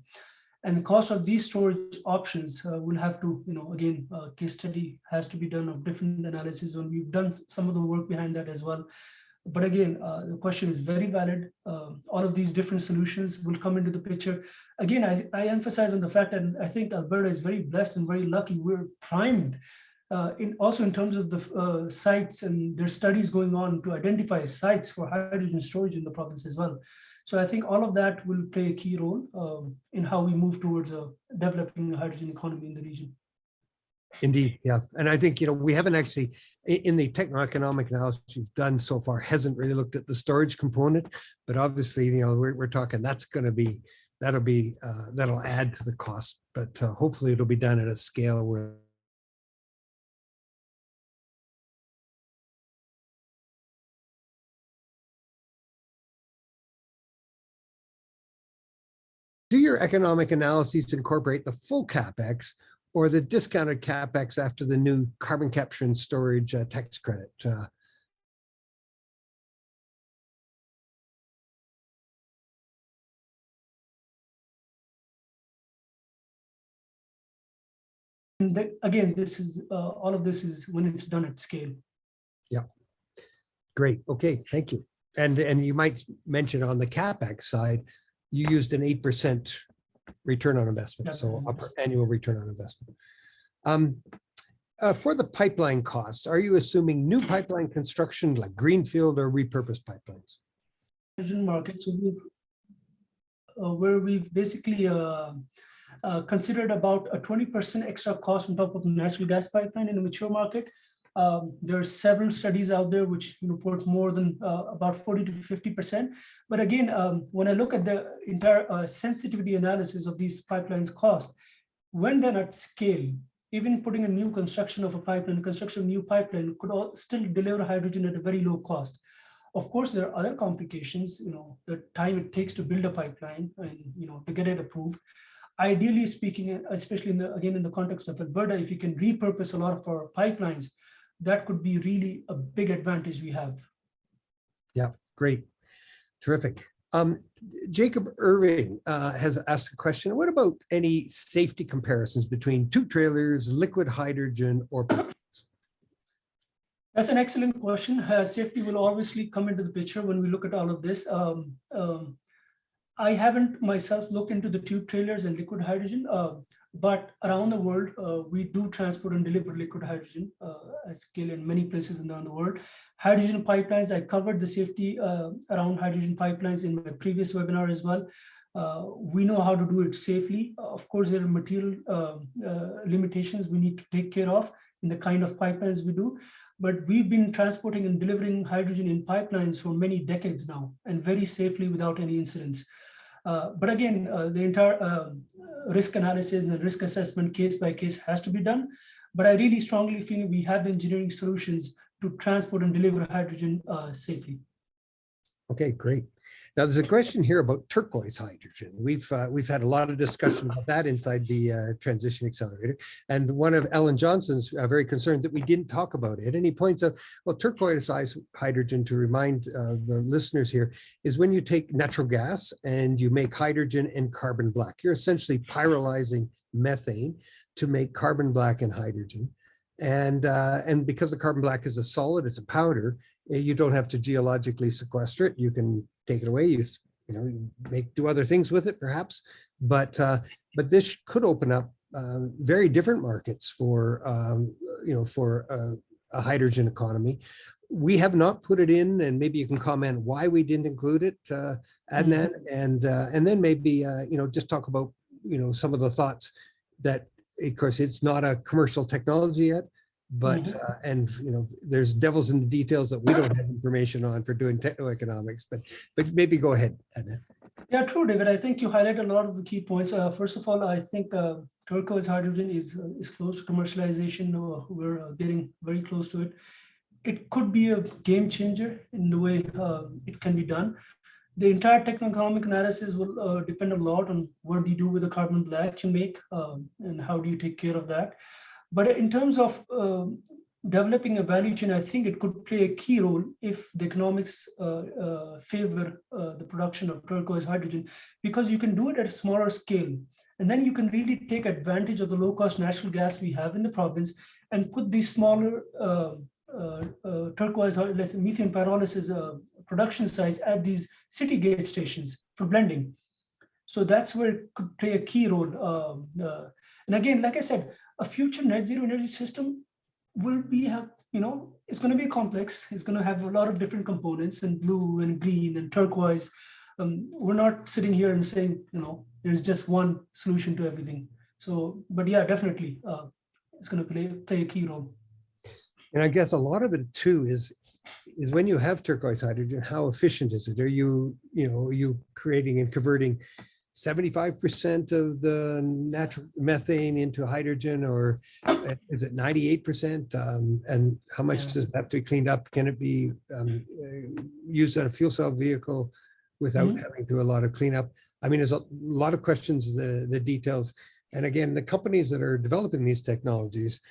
And the cost of these storage options will have to, again, case study has to be done of different analysis, and we've done some of the work behind that as well. But again, the question is very valid. All of these different solutions will come into the picture. Again, I emphasize on the fact that I think Alberta is very blessed and very lucky. We're primed also in terms of the sites, and there's studies going on to identify sites for hydrogen storage in the province as well. So I think all of that will play a key role in how we move towards developing a hydrogen economy in the region. Indeed, yeah. And I think, we haven't actually, in the techno-economic analysis we've done so far, hasn't really looked at the storage component, but obviously, we're talking that'll add to the cost, but hopefully it'll be done at a scale where do your economic analyses incorporate the full CapEx or the discounted CapEx after the new carbon capture and storage tax credit? And again, this is all of this is when it's done at scale. Yeah, great. Okay, thank you. And you might mention on the CapEx side, you used an 8% return on investment, so annual return on investment. For the pipeline costs, are you assuming new pipeline construction like greenfield or repurposed pipelines? Hydrogen market, so where we've basically considered about a 20% extra cost on top of natural gas pipeline in a mature market. There are several studies out there which report more than about 40 to 50%. But again, when I look at the entire sensitivity analysis of these pipelines cost, when done at scale, even putting a new construction of a pipeline, construction of new pipeline could still deliver hydrogen at a very low cost. Of course, there are other complications, the time it takes to build a pipeline and to get it approved. Ideally speaking, especially in the context of Alberta, if you can repurpose a lot of our pipelines, that could be really a big advantage we have. Yeah, great. Terrific. Jacob Irving has asked a question. What about any safety comparisons between tube trailers, liquid hydrogen, or pipelines? That's an excellent question. Safety will obviously come into the picture when we look at all of this. I haven't myself looked into the tube trailers and liquid hydrogen, but around the world, we do transport and deliver liquid hydrogen at scale in many places around the world. Hydrogen pipelines, I covered the safety around hydrogen pipelines in my previous webinar as well. We know how to do it safely. Of course, there are material limitations we need to take care of in the kind of pipelines we do. But we've been transporting and delivering hydrogen in pipelines for many decades now, and very safely without any incidents. But again, the entire risk analysis and risk assessment case by case has to be done. But I really strongly feel we have the engineering solutions to transport and deliver hydrogen safely. Okay, great. Now there's a question here about turquoise hydrogen. We've had a lot of discussion about that inside the Transition Accelerator. And one of Ellen Johnson's very concerned that we didn't talk about it. And he points out, well, turquoise hydrogen, to remind the listeners here, is when you take natural gas and you make hydrogen and carbon black. You're essentially pyrolyzing methane to make carbon black and hydrogen. And because the carbon black is a solid, it's a powder, you don't have to geologically sequester it. You can take it away. You do other things with it, perhaps. But this could open up very different markets for a hydrogen economy. We have not put it in, and maybe you can comment why we didn't include it, Adnan, and then maybe just talk about some of the thoughts that, of course, it's not a commercial technology yet. But there's devils in the details that we don't have information on for doing techno-economics, but maybe go ahead, Adnan. Yeah, true, David. I think you highlighted a lot of the key points. First of all, I think turquoise hydrogen is close to commercialization. We're getting very close to it. It could be a game changer in the way it can be done. The entire techno-economic analysis will depend a lot on what do you do with the carbon black you make and how do you take care of that. But in terms of developing a value chain, I think it could play a key role if the economics favor the production of turquoise hydrogen, because you can do it at a smaller scale. And then you can really take advantage of the low-cost natural gas we have in the province and put these smaller turquoise, let's say methane pyrolysis production sites at these city gate stations for blending. So that's where it could play a key role. And again, like I said, a future net zero energy system will be, it's going to be complex. It's going to have a lot of different components, and blue and green and turquoise. We're not sitting here and saying, there's just one solution to everything. So, but yeah, definitely, it's going to play a key role. And I guess a lot of it too is when you have turquoise hydrogen, how efficient is it? Are you creating and converting 75% of the natural methane into hydrogen, or is it 98%? And how much does it have to be cleaned up? Can it be used on a fuel cell vehicle without having to do a lot of cleanup? I mean, there's a lot of questions, the details. And again, the companies that are developing these technologies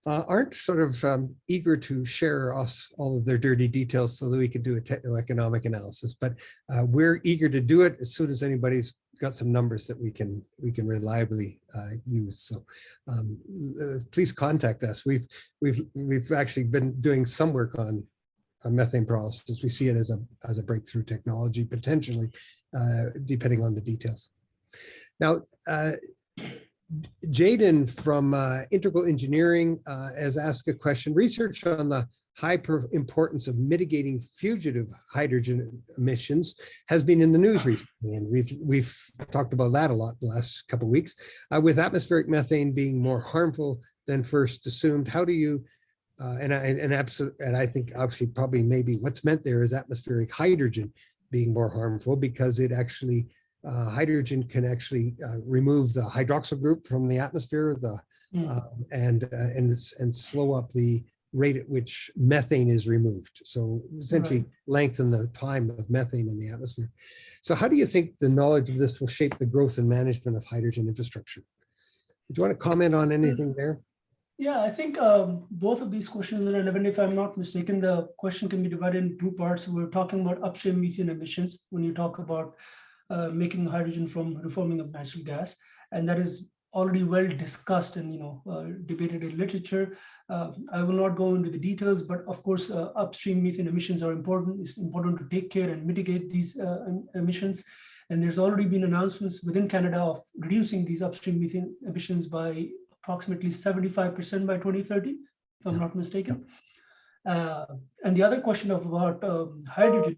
aren't sort of eager to share us all of their dirty details so that we can do a techno-economic analysis. But we're eager to do it as soon as anybody's got some numbers that we can reliably use. So please contact us. We've actually been doing some work on methane pyrolysis. We see it as a breakthrough technology potentially, depending on the details. Now, Jaden from Integral Engineering has asked a question. Research on the high importance of mitigating fugitive hydrogen emissions has been in the news recently, and we've talked about that a lot the last couple of weeks. With atmospheric methane being more harmful than first assumed, how do you? And I think obviously probably maybe what's meant there is atmospheric hydrogen being more harmful, because it actually hydrogen can actually remove the hydroxyl group from the atmosphere, and slow up the rate at which methane is removed. So essentially lengthen the time of methane in the atmosphere. So how do you think the knowledge of this will shape the growth and management of hydrogen infrastructure? Do you want to comment on anything there? Yeah, I think both of these questions are relevant. If I'm not mistaken, the question can be divided in two parts. We're talking about upstream methane emissions when you talk about making hydrogen from reforming of natural gas, and that is already well discussed and debated in literature. I will not go into the details, but of course, upstream methane emissions are important. It's important to take care and mitigate these emissions. And there's already been announcements within Canada of reducing these upstream methane emissions by approximately 75% by 2030, if I'm not mistaken. And the other question about hydrogen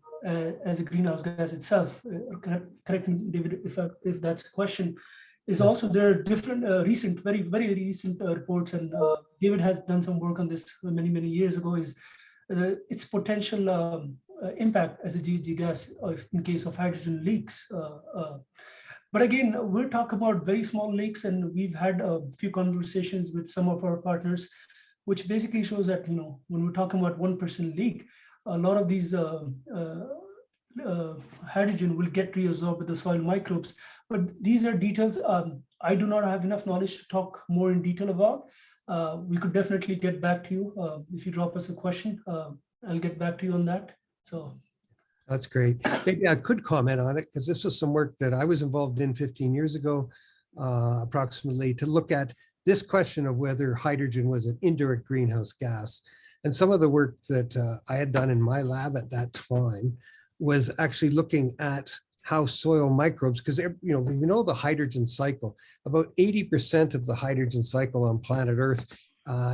as a greenhouse gas itself, correct me, David, if that's a question, is also there are different recent, very, very recent reports, and David has done some work on this many, many years ago, is its potential impact as a GHG gas in case of hydrogen leaks. But again, we're talking about very small leaks, and we've had a few conversations with some of our partners, which basically shows that, when we're talking about 1% leak, a lot of these hydrogen will get reabsorbed with the soil microbes. But these are details I do not have enough knowledge to talk more in detail about. We could definitely get back to you. If you drop us a question, I'll get back to you on that. So that's great. Maybe I could comment on it, because this was some work that I was involved in 15 years ago, approximately, to look at this question of whether hydrogen was an indirect greenhouse gas. And some of the work that I had done in my lab at that time was actually looking at how soil microbes, because we know the hydrogen cycle, about 80% of the hydrogen cycle on planet Earth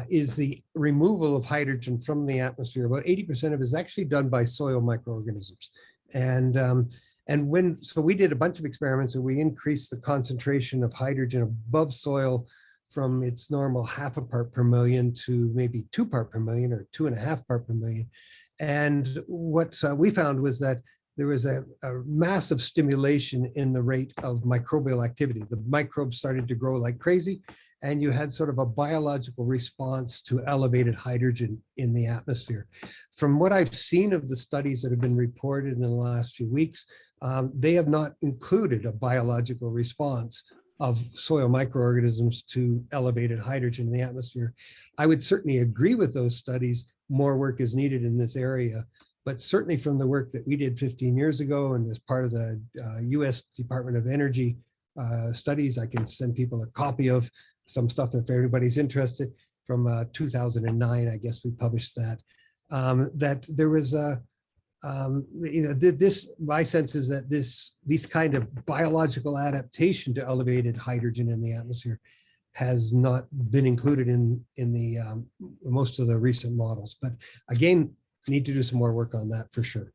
is the removal of hydrogen from the atmosphere. About 80% of it is actually done by soil microorganisms. So we did a bunch of experiments, and we increased the concentration of hydrogen above soil from its normal 0.5 part per million to maybe 2 part per million or 2.5 part per million. And what we found was that there was a massive stimulation in the rate of microbial activity. The microbes started to grow like crazy, and you had sort of a biological response to elevated hydrogen in the atmosphere. From what I've seen of the studies that have been reported in the last few weeks, they have not included a biological response of soil microorganisms to elevated hydrogen in the atmosphere. I would certainly agree with those studies. More work is needed in this area, but certainly from the work that we did 15 years ago and as part of the US Department of Energy studies, I can send people a copy of some stuff if everybody's interested. From 2009, I guess we published that, that there was a, my sense is that these kind of biological adaptation to elevated hydrogen in the atmosphere has not been included in the most of the recent models. But again, need to do some more work on that for sure.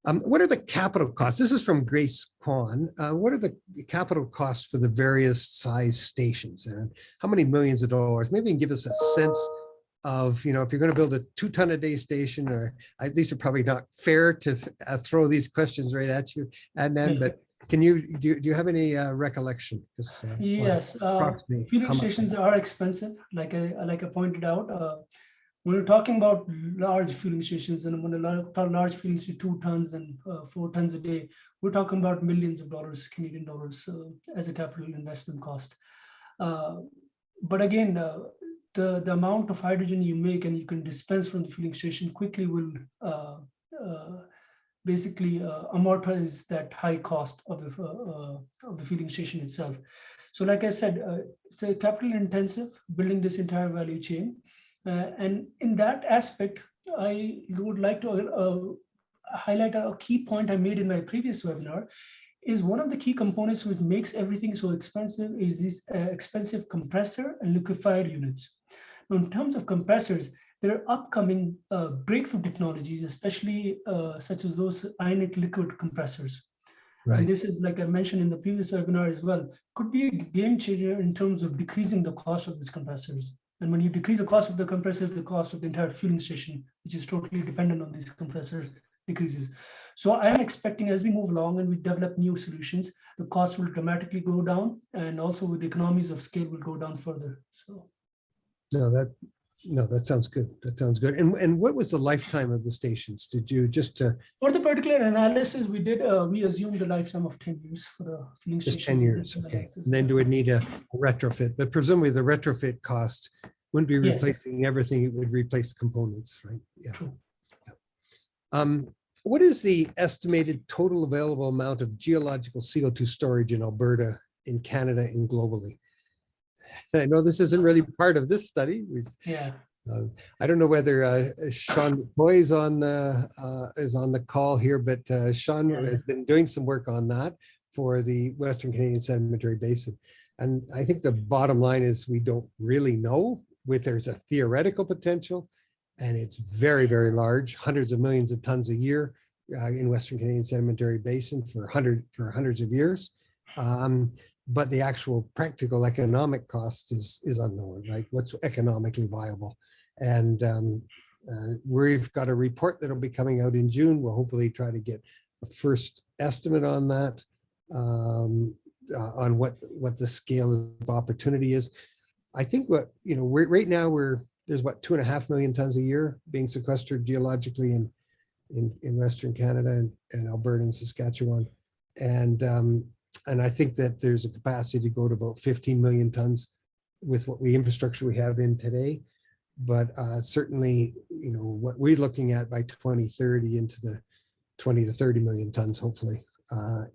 What are the capital costs? This is from Grace Kwan. What are the capital costs for the various size stations, and how many millions of dollars? Maybe you can give us a sense of, if you're going to build a 2-ton-a-day station, or these are probably not fair to throw these questions right at you, Adnan, but can you, do you have any recollection? Yes, fueling stations are expensive, like I pointed out. When we're talking about large fueling stations, and when a large fueling station, 2 tons and 4 tons a day, we're talking about millions of dollars, Canadian dollars, as a capital investment cost. But again, the amount of hydrogen you make and you can dispense from the fueling station quickly will basically amortize that high cost of the fueling station itself. So like I said, it's a capital intensive building this entire value chain. And in that aspect, I would like to highlight a key point I made in my previous webinar, is one of the key components which makes everything so expensive is this expensive compressor and liquefier units. Now, in terms of compressors, there are upcoming breakthrough technologies, especially such as those ionic liquid compressors. Right. And this is, like I mentioned in the previous webinar as well, could be a game changer in terms of decreasing the cost of these compressors. And when you decrease the cost of the compressor, the cost of the entire fueling station, which is totally dependent on these compressors, decreases. So I am expecting, as we move along and we develop new solutions, the cost will dramatically go down, and also with the economies of scale will go down further. So that sounds good. That sounds good. And what was the lifetime of the stations? Did you just for the particular analysis we did, we assumed a lifetime of 10 years for the fueling station. Just 10 years. Okay. And then do we need a retrofit? But presumably the retrofit cost wouldn't be replacing everything; it would replace components, right? Yeah. True. Yeah. What is the estimated total available amount of geological CO2 storage in Alberta, in Canada, and globally? I know this isn't really part of this study. I don't know whether Sean McCoy is on the call here, but Sean has been doing some work on that for the Western Canadian Sedimentary Basin. And I think the bottom line is we don't really know. There's a theoretical potential, and it's very, very large, hundreds of millions of tons a year in Western Canadian Sedimentary Basin for hundreds of years. But the actual practical economic cost is unknown, right? What's economically viable? And we've got a report that'll be coming out in June. We'll hopefully try to get a first estimate on that, on what the scale of opportunity is. I think right now there's what, 2.5 million tons a year being sequestered geologically in Western Canada and Alberta and Saskatchewan. And I think that there's a capacity to go to about 15 million tons with what infrastructure we have in today. But certainly, what we're looking at by 2030 into the 20 to 30 million tons, hopefully,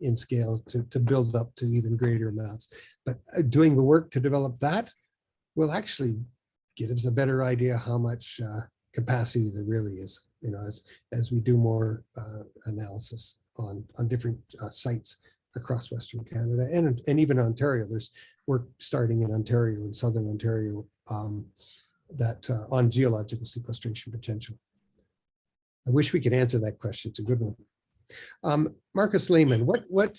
in scale to build up to even greater amounts. But doing the work to develop that will actually give us a better idea how much capacity there really is, as we do more analysis on different sites across Western Canada and even Ontario. There's work starting in Ontario and Southern Ontario that on geological sequestration potential. I wish we could answer that question. It's a good one. Marcus Lehman, what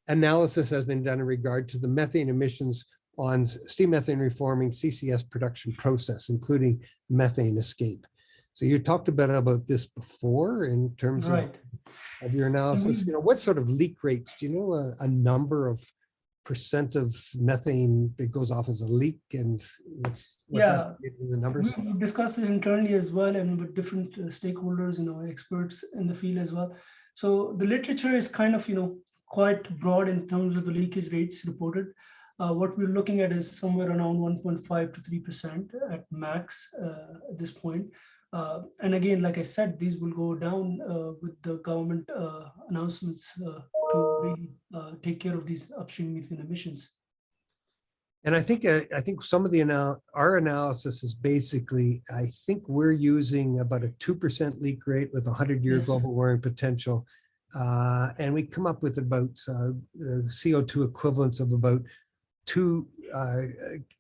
analysis has been done in regard to the methane emissions on steam methane reforming CCS production process, including methane escape? So you talked about this before in terms Right. of your analysis. You know, what sort of leak rates? Do you know a number of percent of methane that goes off as a leak, and what's estimated in the numbers? We've discussed it internally as well, and with different stakeholders, experts in the field as well. So the literature is kind of, quite broad in terms of the leakage rates reported. What we're looking at is somewhere around 1.5 to 3% at max at this point. And again, like I said, these will go down with the government announcements to really take care of these upstream methane emissions. And I think some of our analysis is basically, I think we're using about a 2% leak rate with 100-year Yes. global warming potential. And we come up with about CO2 equivalents of about 2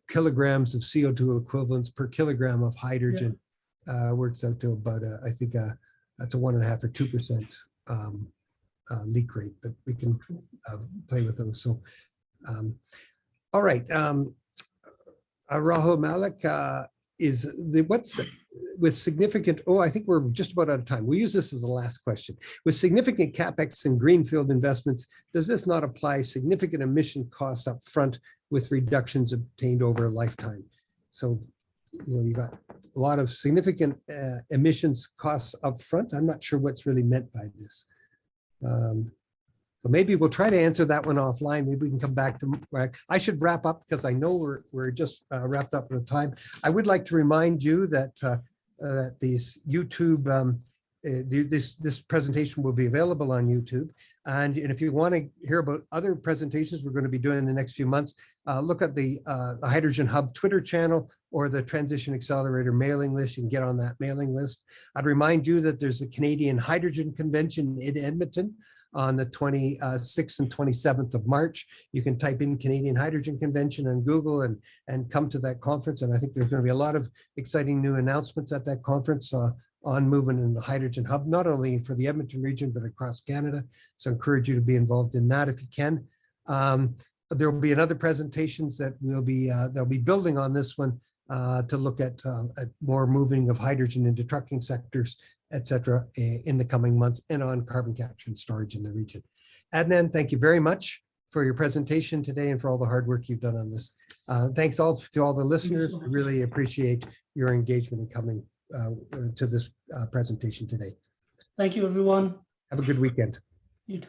kilograms of CO2 equivalents per kilogram of hydrogen. Works out to about, I think that's a 1.5 or 2% leak rate, but we can play with those. So, all right. Rahul Malik what's with significant, I think we're just about out of time. We'll use this as the last question. With significant CapEx and greenfield investments, does this not apply significant emission costs up front with reductions obtained over a lifetime? So, you got a lot of significant emissions costs up front. I'm not sure what's really meant by this. So maybe we'll try to answer that one offline. Maybe we can come back to, I should wrap up because I know we're just wrapped up with time. I would like to remind you that these YouTube, this presentation will be available on YouTube. And if you want to hear about other presentations we're going to be doing in the next few months, look at the Hydrogen Hub Twitter channel or the Transition Accelerator mailing list. You can get on that mailing list. I'd remind you that there's a Canadian Hydrogen Convention in Edmonton on the 26th and 27th of March. You can type in Canadian Hydrogen Convention on Google and come to that conference. And I think there's going to be a lot of exciting new announcements at that conference on movement in the hydrogen hub, not only for the Edmonton region, but across Canada. So I encourage you to be involved in that if you can. There will be another presentations that they'll be building on this one to look at more moving of hydrogen into trucking sectors, et cetera, in the coming months, and on carbon capture and storage in the region. Adnan, thank you very much for your presentation today and for all the hard work you've done on this. Thanks to all the listeners. We really appreciate your engagement in coming to this presentation today. Thank you, everyone. Have a good weekend. You too.